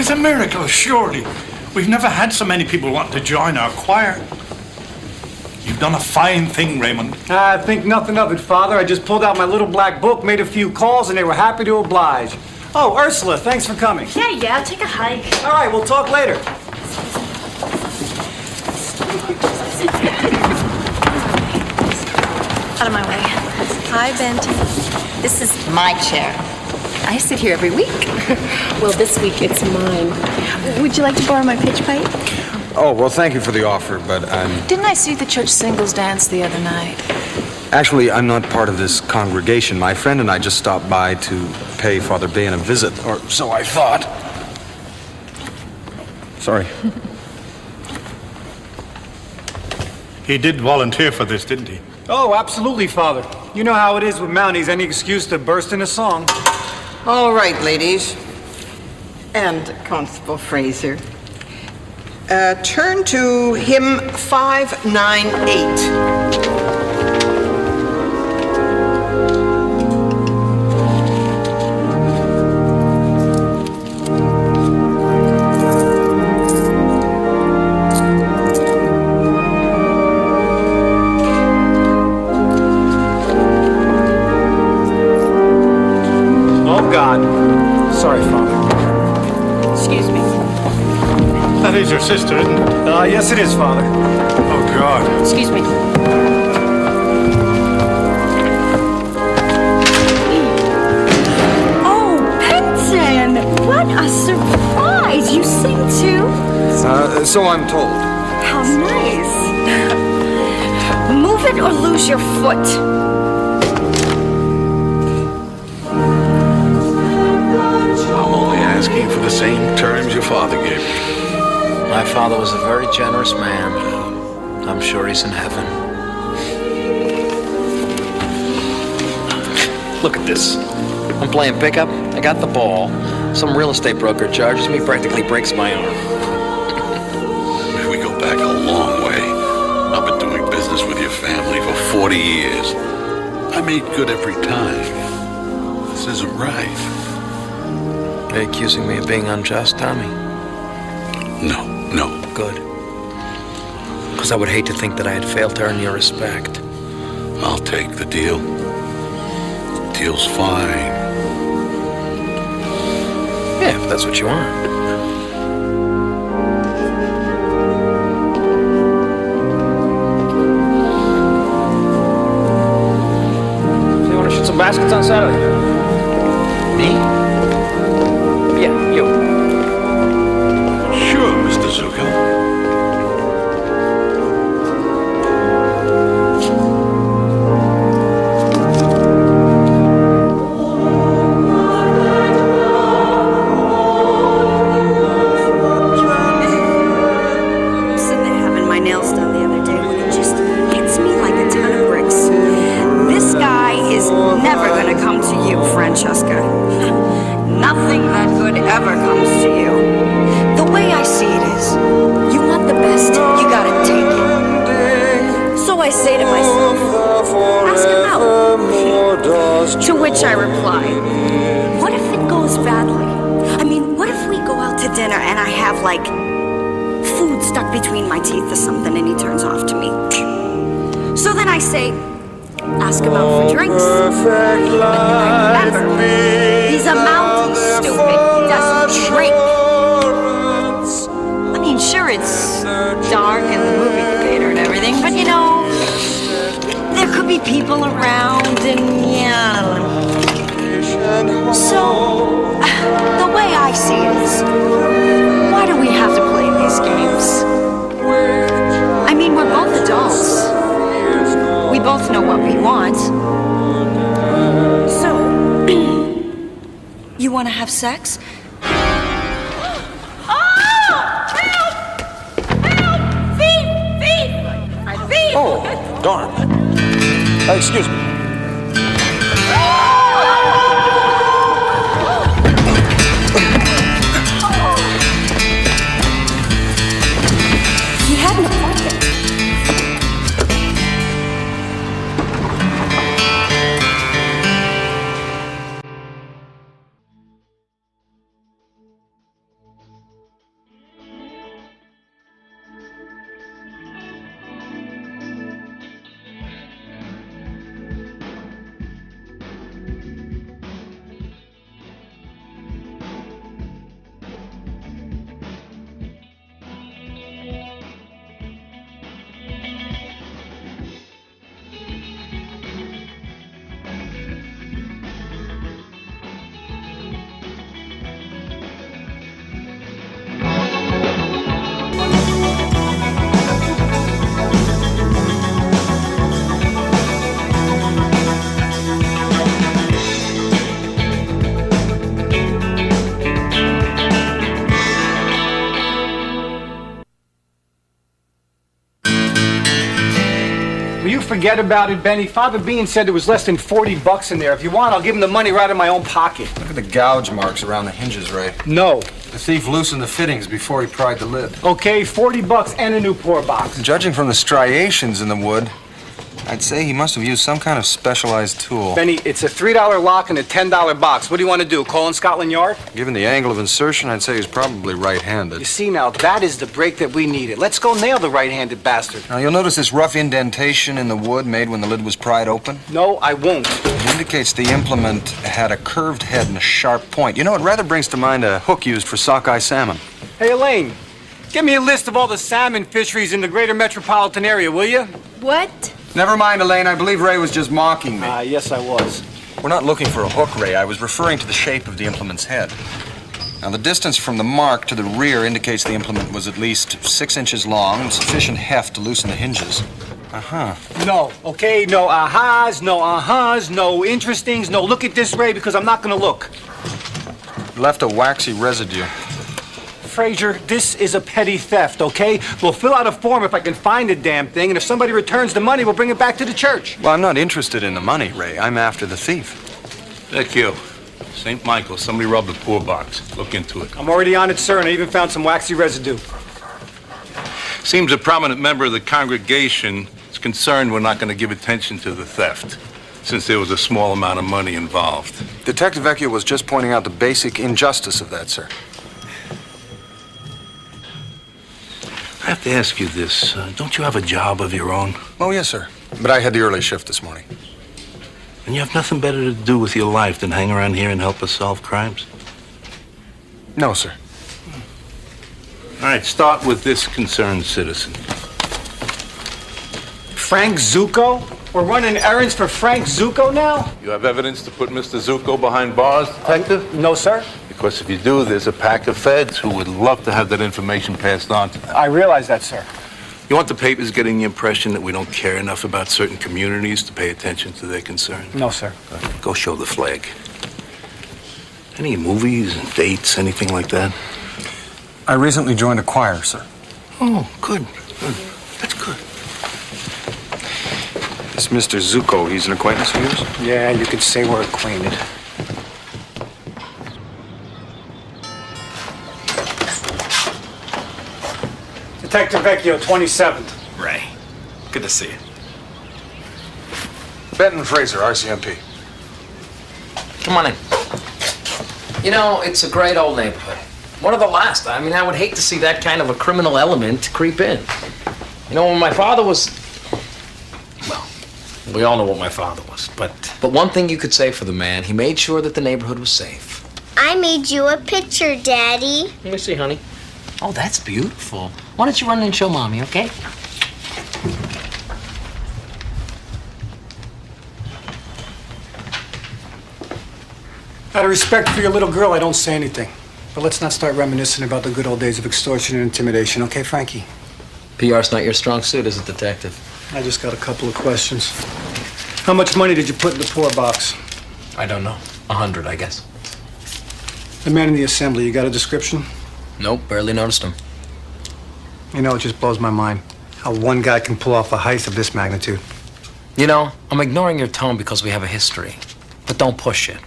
'Tis a miracle, surely. We've never had so many people want to join our choir. You've done a fine thing, Raymond. I think nothing of it, Father. I just pulled out my little black book, made a few calls, and they were happy to oblige. Oh, Ursula, thanks for coming. Yeah, take a hike. All right, we'll talk later. Out of my way. Hi, Benton. This is my chair. I sit here every week. Well, this week it's mine. Would you like to borrow my pitch pipe? Oh, well, thank you for the offer, but Didn't I see the church singles dance the other night? actually, I'm not part of this congregation. My friend and I just stopped by to pay Father Bain a visit, or so I thought. Sorry. He did volunteer for this, didn't he? Oh, absolutely, Father. You know how it is with Mounties, any excuse to burst into song. All right, ladies. And Constable Fraser. Turn to hymn 598. Sorry, Father. Excuse me. That is your sister, isn't it? Yes, it is, Father. Oh, God. Excuse me. Oh, Benton! What a surprise! You sing too? So I'm told. How nice. Move it or lose your foot. Asking for the same terms your father gave me. My father was a very generous man. I'm sure he's in heaven. Look at this. I'm playing pickup. I got the ball. Some real estate broker charges me, practically breaks my arm. We go back a long way. I've been doing business with your family for 40 years. I made good every time. This isn't right. Are you accusing me of being unjust, Tommy? No. Good. Because I would hate to think that I had failed to earn your respect. I'll take the deal. Deal's fine. Yeah, if that's what you want. So you want to shoot some baskets on Saturday? Me? Yeah, you. Sure, Mr. Zuko. Nothing that good ever comes to you. The way I see it is, you want the best, you gotta take it. So I say to myself, ask him out. To which I reply, what if it goes badly? I mean, what if we go out to dinner and I have, like, food stuck between my teeth or something and he turns off to me? So then I say, ask him out for drinks. Remember, he's a Mountie, stupid. He doesn't drink. I mean, sure, it's dark in the movie theater and everything, but you know, there could be people around and yeah. So, the way I see it is, why do we have to play these games? I mean, we're both adults. We both know what we want. So, you want to have sex? Oh! Help! Help! Thief! Thief! Thief! Oh, darn. Excuse me. He had an appointment. forget about it, Benny. Father Bean said there was less than 40 bucks in there. If you want, I'll give him the money right in my own pocket. Look at the gouge marks around the hinges, Ray. No. The thief loosened the fittings before he pried the lid. Okay, 40 bucks and a new pour box. Judging from the striations in the wood, I'd say he must have used some kind of specialized tool. Benny, it's a $3 lock and a $10 box. What do you want to do, call in Scotland Yard? Given the angle of insertion, I'd say he's probably right-handed. You see now, that is the break that we needed. Let's go nail the right-handed bastard. Now, you'll notice this rough indentation in the wood made when the lid was pried open. No, I won't. It indicates the implement had a curved head and a sharp point. You know, it rather brings to mind a hook used for sockeye salmon. Hey, Elaine, give me a list of all the salmon fisheries in the greater metropolitan area, will you? What? Never mind, Elaine. I believe Ray was just mocking me. Yes, I was. We're not looking for a hook, Ray. I was referring to the shape of the implement's head. Now, the distance from the mark to the rear indicates the implement was at least 6 inches long and sufficient heft to loosen the hinges. Uh-huh. No, okay? No ahas, no uh-huhs, no interestings, no look at this, Ray, because I'm not going to look. Left a waxy residue. Frazier, this is a petty theft, okay? We'll fill out a form if I can find the damn thing, and if somebody returns the money, we'll bring it back to the church. Well, I'm not interested in the money, Ray. I'm after the thief. Thank you. St. Michael, somebody robbed the poor box. Look into it. I'm already on it, sir, and I even found some waxy residue. Seems a prominent member of the congregation is concerned we're not going to give attention to the theft, since there was a small amount of money involved. Detective Vecchio was just pointing out the basic injustice of that, sir. I have to ask you this. Don't you have a job of your own? Oh, yes, sir. But I had the early shift this morning. And you have nothing better to do with your life than hang around here and help us solve crimes? No, sir. All right, start with this concerned citizen. Frank Zucco? We're running errands for Frank Zucco now? You have evidence to put Mr. Zucco behind bars, Detective? No, sir. Because if you do, there's a pack of feds who would love to have that information passed on to them. I realize that, sir. You want the papers getting the impression that we don't care enough about certain communities to pay attention to their concerns? No, sir. Go show the flag. Any movies, dates, anything like that? I recently joined a choir, sir. Oh, good. Good. That's good. This Mr. Zucco, he's an acquaintance of yours? Yeah, you could say we're acquainted. Detective Vecchio, 27th. Ray, good to see you. Benton Fraser, RCMP. Come on in. You know, it's a great old neighborhood. One of the last. I mean, I would hate to see that kind of a criminal element creep in. You know, when my father was... Well, we all know what my father was, but one thing you could say for the man, he made sure that the neighborhood was safe. I made you a picture, Daddy. Let me see, honey. Oh, that's beautiful. Why don't you run in and show Mommy, okay? Out of respect for your little girl, I don't say anything. But let's not start reminiscing about the good old days of extortion and intimidation, okay, Frankie? PR's not your strong suit, is it, Detective? I just got a couple of questions. How much money did you put in the poor box? I don't know. 100, I guess. The man in the assembly, you got a description? Nope, barely noticed him. You know, it just blows my mind how one guy can pull off a heist of this magnitude. You know, I'm ignoring your tone because we have a history. But don't push it.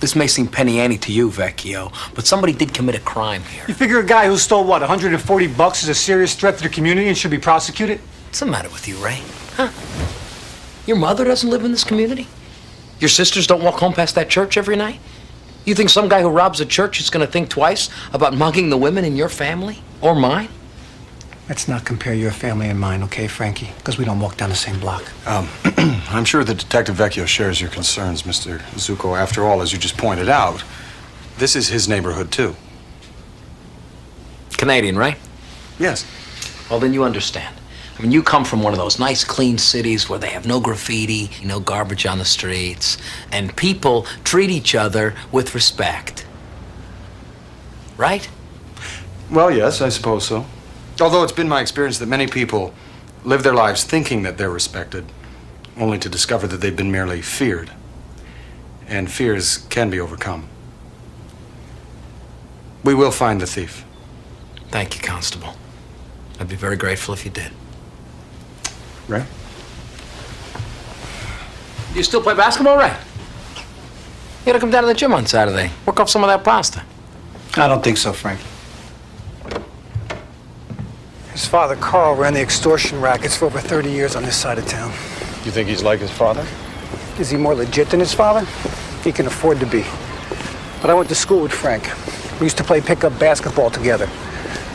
This may seem penny ante to you, Vecchio, but somebody did commit a crime here. You figure a guy who stole, what, 140 bucks is a serious threat to the community and should be prosecuted? What's the matter with you, Ray? Huh? Your mother doesn't live in this community? Your sisters don't walk home past that church every night? You think some guy who robs a church is going to think twice about mugging the women in your family? Or mine? Let's not compare your family and mine, okay, Frankie? Because we don't walk down the same block. I'm sure that Detective Vecchio shares your concerns, Mr. Zucco. After all, as you just pointed out, this is his neighborhood, too. Canadian, right? Yes. Well, then you understand. I mean, you come from one of those nice, clean cities where they have no graffiti, no garbage on the streets, and people treat each other with respect. Right? Well, yes, I suppose so. Although it's been my experience that many people live their lives thinking that they're respected, only to discover that they've been merely feared. And fears can be overcome. We will find the thief. Thank you, Constable. I'd be very grateful if you did. Right? You still play basketball, right? You gotta come down to the gym on Saturday. Work off some of that pasta. I don't think so, Frankie. His father, Carl, ran the extortion rackets for over 30 years on this side of town. You think he's like his father? Is he more legit than his father? He can afford to be. But I went to school with Frank. We used to play pickup basketball together.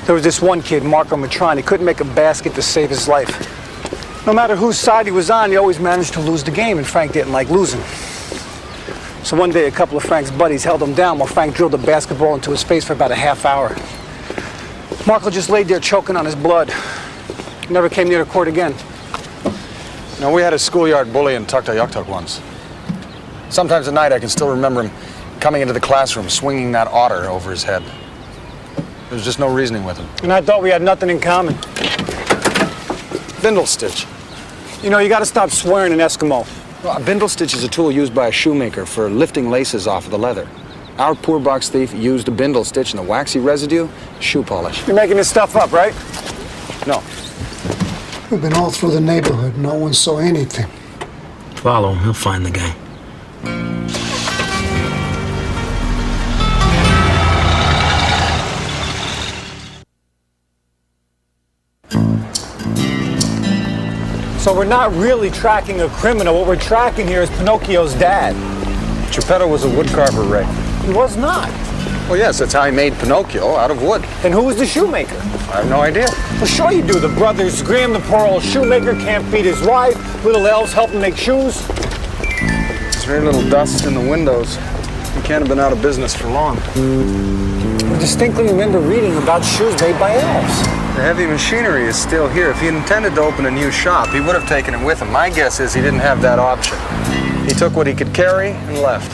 There was this one kid, Marco Matron. He couldn't make a basket to save his life. No matter whose side he was on, he always managed to lose the game, and Frank didn't like losing. So one day, a couple of Frank's buddies held him down while Frank drilled a basketball into his face for about a half hour. Marco just laid there choking on his blood. He never came near the court again. You know, we had a schoolyard bully in Tuktoyaktuk once. Sometimes at night I can still remember him coming into the classroom swinging that otter over his head. There was just no reasoning with him. And I thought we had nothing in common. Bindle stitch. You know, you gotta stop swearing in Eskimo. Well, a bindle stitch is a tool used by a shoemaker for lifting laces off of the leather. Our poor box thief used a bindle stitch and the waxy residue, shoe polish. You're making this stuff up, right? No. We've been all through the neighborhood. No one saw anything. Follow him. He'll find the guy. So we're not really tracking a criminal. What we're tracking here is Pinocchio's dad. Geppetto was a woodcarver, Ray. He was not. Well, yes, that's how he made Pinocchio, out of wood. Then who was the shoemaker? I have no idea. Well, sure you do. The brothers Grimm, the poor old shoemaker, can't feed his wife. Little elves help him make shoes. There's very little dust in the windows. He can't have been out of business for long. I distinctly remember reading about shoes made by elves. The heavy machinery is still here. If he intended to open a new shop, he would have taken it with him. My guess is he didn't have that option. He took what he could carry and left.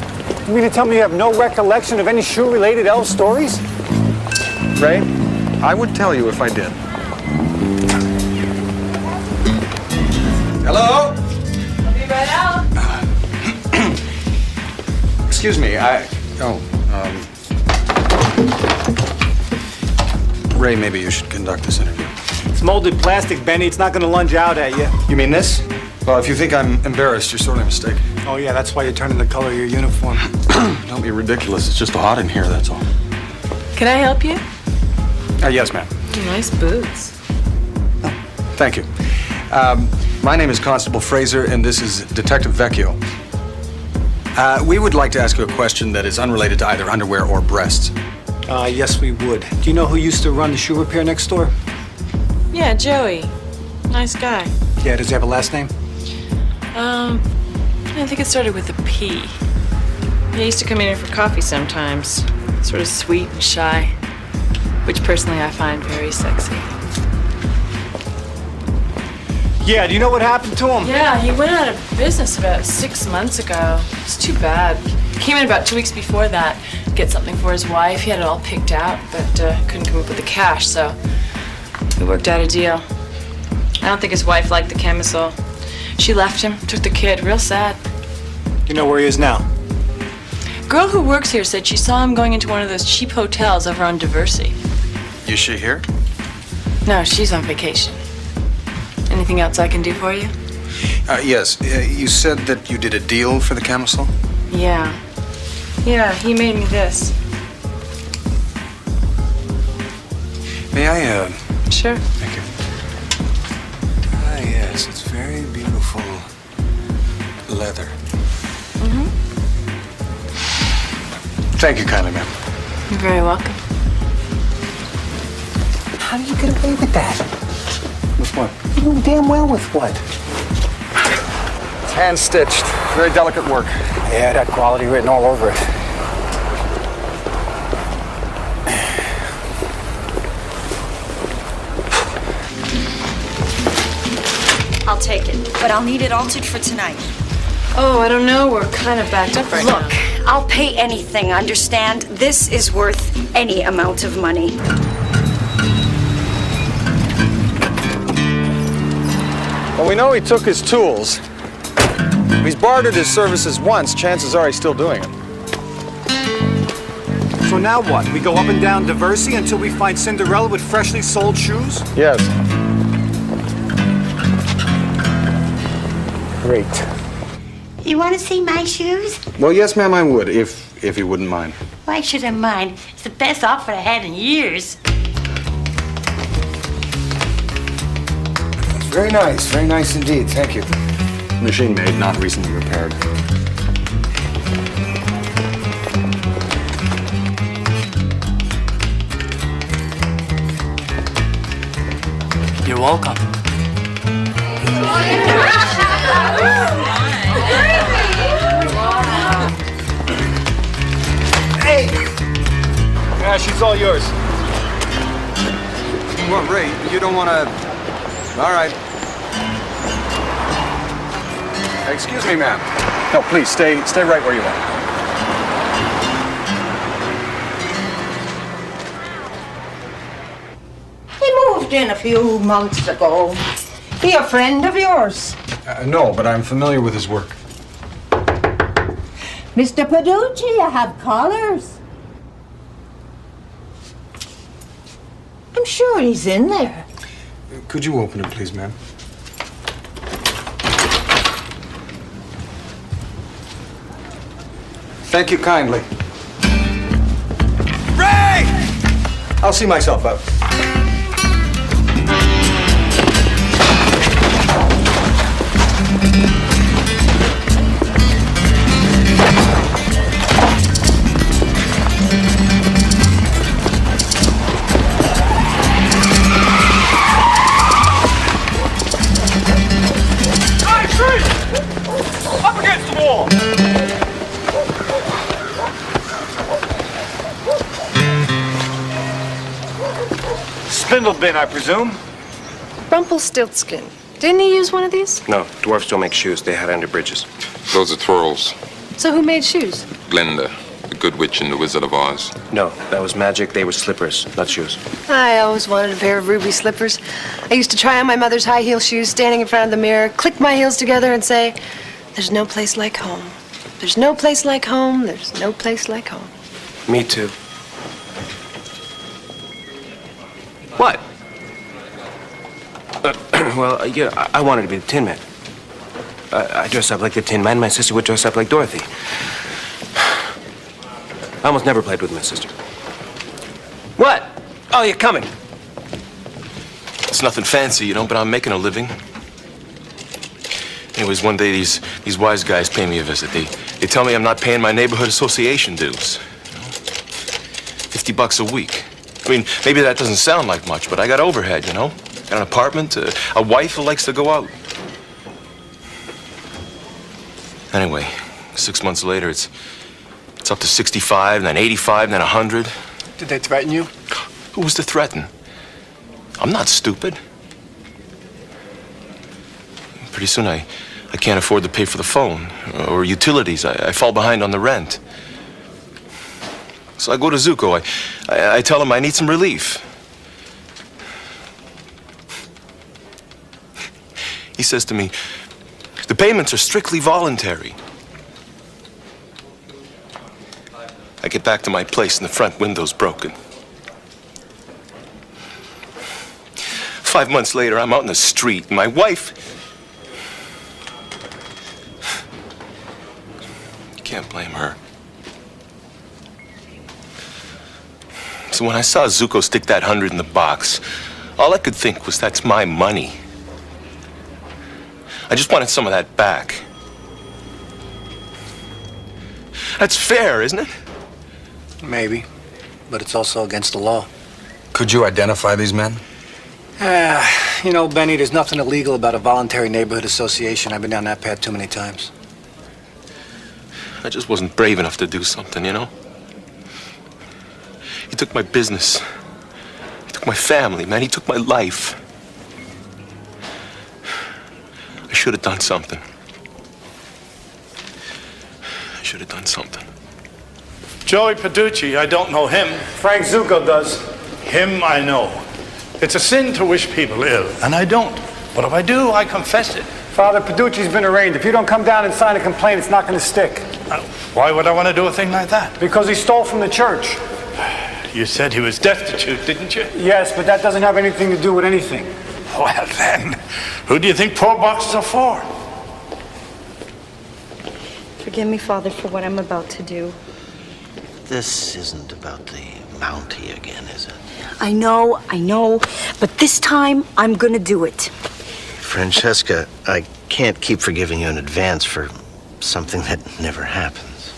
You mean to tell me you have no recollection of any shoe-related elf stories? Ray, I would tell you if I did. Hello? I'll be right out. Excuse me, Ray, maybe you should conduct this interview. It's molded plastic, Benny. It's not gonna lunge out at you. You mean this? Well, if you think I'm embarrassed, you're sorely mistaken. Oh, yeah, that's why you're turning the color of your uniform. Don't be ridiculous. It's just hot in here, that's all. Can I help you? Yes, ma'am. Nice boots. Thank you. My name is Constable Fraser, and this is Detective Vecchio. We would like to ask you a question that is unrelated to either underwear or breasts. Yes, we would. Do you know who used to run the shoe repair next door? Yeah, Joey. Nice guy. Yeah, does he have a last name? I think it started with a P. He used to come in here for coffee sometimes. Sort of sweet and shy, which personally I find very sexy. Yeah, do you know what happened to him? Yeah, he went out of business about 6 months ago. It's too bad. Came in about 2 weeks before that, get something for his wife. He had it all picked out, but couldn't come up with the cash, so we worked out a deal. I don't think his wife liked the chemistry. She left him, took the kid, real sad. You know where he is now? Girl who works here said she saw him going into one of those cheap hotels over on Diversey. Is she here? No, she's on vacation. Anything else I can do for you? Yes. You said that you did a deal for the camisole? Yeah. Yeah, he made me this. May I, Sure. Thank you. Ah, yes, it's very beautiful leather. Mm-hmm. Thank you kindly, ma'am. You're very welcome. How do you get away with that? With what? You know damn well with what? It's hand-stitched. Very delicate work. Yeah, it had quality written all over it. I'll take it, but I'll need it altered for tonight. Oh, I don't know. We're kind of backed up right now. Look, I'll pay anything, understand? This is worth any amount of money. Well, we know he took his tools. If he's bartered his services once, chances are he's still doing it. So now what? We go up and down Diversey until we find Cinderella with freshly sold shoes? Yes. Great. You want to see my shoes? Well, yes, ma'am, I would, if you wouldn't mind. Why should I mind? It's the best offer I had in years. Very nice indeed. Thank you. Machine made, not recently repaired. You're welcome. Hey! Yeah, she's all yours. What, Ray? You don't want to... All right. Excuse me, ma'am. No, please, stay right where you are. He moved in a few months ago. He a friend of yours? No, but I'm familiar with his work. Mr. Paducci, I have callers. I'm sure he's in there. Could you open it, please, ma'am? Thank you kindly. Ray! I'll see myself out. Up against the wall! Spindle bin, I presume? Rumpelstiltskin. Didn't he use one of these? No, dwarfs don't make shoes. They had under bridges. Those are twirls. So who made shoes? Glinda, the Good Witch in The Wizard of Oz. No, that was magic. They were slippers, not shoes. I always wanted a pair of ruby slippers. I used to try on my mother's high heel shoes, standing in front of the mirror, click my heels together and say, "There's no place like home. There's no place like home. There's no place like home." Me too. What? Well, yeah, I wanted to be the Tin Man. I dress up like the Tin Man. My sister would dress up like Dorothy. I almost never played with my sister. What? Oh, you're coming. It's nothing fancy, you know, but I'm making a living. Anyways, one day these wise guys pay me a visit. They tell me I'm not paying my neighborhood association dues. You know? $50 a week. I mean, maybe that doesn't sound like much, but I got overhead, you know? Got an apartment, a wife who likes to go out. Anyway, 6 months later, it's up to 65, then 85, then 100. Did they threaten you? Who was to threaten? I'm not stupid. Pretty soon I can't afford to pay for the phone or utilities. I fall behind on the rent. So I go to Zuko. I tell him I need some relief. He says to me, the payments are strictly voluntary. I get back to my place and the front window's broken. 5 months later, I'm out in the street and my wife... You can't blame her. So when I saw Zuko stick that 100 in the box, all I could think was that's my money. I just wanted some of that back. That's fair, isn't it? Maybe, but it's also against the law. Could you identify these men? You know, Benny, there's nothing illegal about a voluntary neighborhood association. I've been down that path too many times. I just wasn't brave enough to do something, you know? He took my business. He took my family, man. He took my life. I should have done something. I should have done something. Joey Paducci, I don't know him. Frank Zuko does. Him I know. It's a sin to wish people ill, and I don't. But if I do, I confess it. Father Paducci's been arraigned. If you don't come down and sign a complaint, it's not going to stick. Why would I want to do a thing like that? Because he stole from the church. You said he was destitute, didn't you? Yes, but that doesn't have anything to do with anything. Well then, who do you think poor boxes are for? Forgive me, Father, for what I'm about to do. This isn't about the Mountie again, is it? I know, but this time I'm gonna do it. Francesca, I can't keep forgiving you in advance for something that never happens.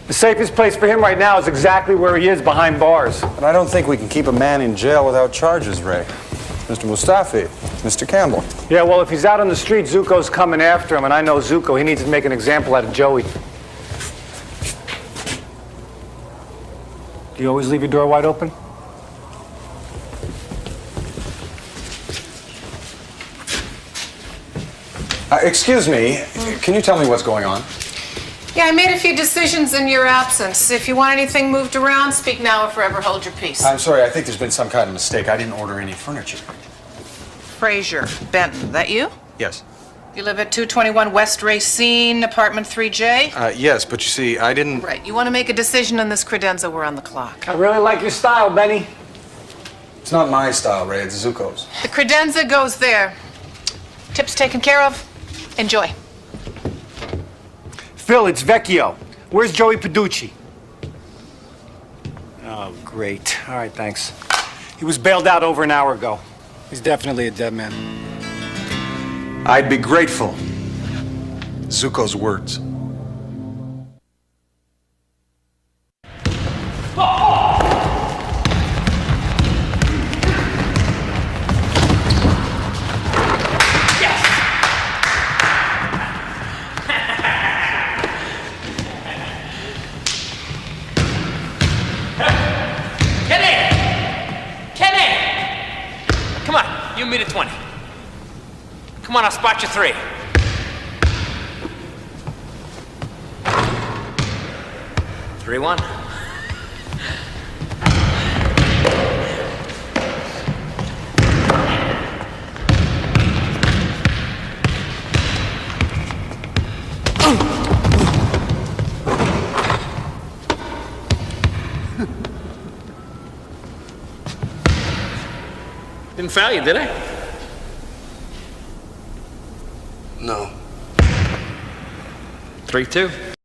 The safest place for him right now is exactly where he is, behind bars. But I don't think we can keep a man in jail without charges, Ray. Mr. Mustafi, Mr. Campbell. Yeah, well, if he's out on the street, Zuko's coming after him, and I know Zuko. He needs to make an example out of Joey. Do you always leave your door wide open? Excuse me, can you tell me what's going on? Yeah, I made a few decisions in your absence. If you want anything moved around, speak now or forever hold your peace. I'm sorry, I think there's been some kind of mistake. I didn't order any furniture. Fraser, Benton, that you? Yes. You live at 221 West Racine, apartment 3J? Yes, but you see, I didn't... Right, you want to make a decision on this credenza, we're on the clock. I really like your style, Benny. It's not my style, Ray, it's Zuko's. The credenza goes there. Tips taken care of. Enjoy. Phil, it's Vecchio. Where's Joey Peducci? Oh, great. All right, thanks. He was bailed out over an hour ago. He's definitely a dead man. I'd be grateful. Zuko's words. Come on, you meet at 20. Come on, I'll spot you 3. Three, 1. Didn't foul you, did I? No. 3-2.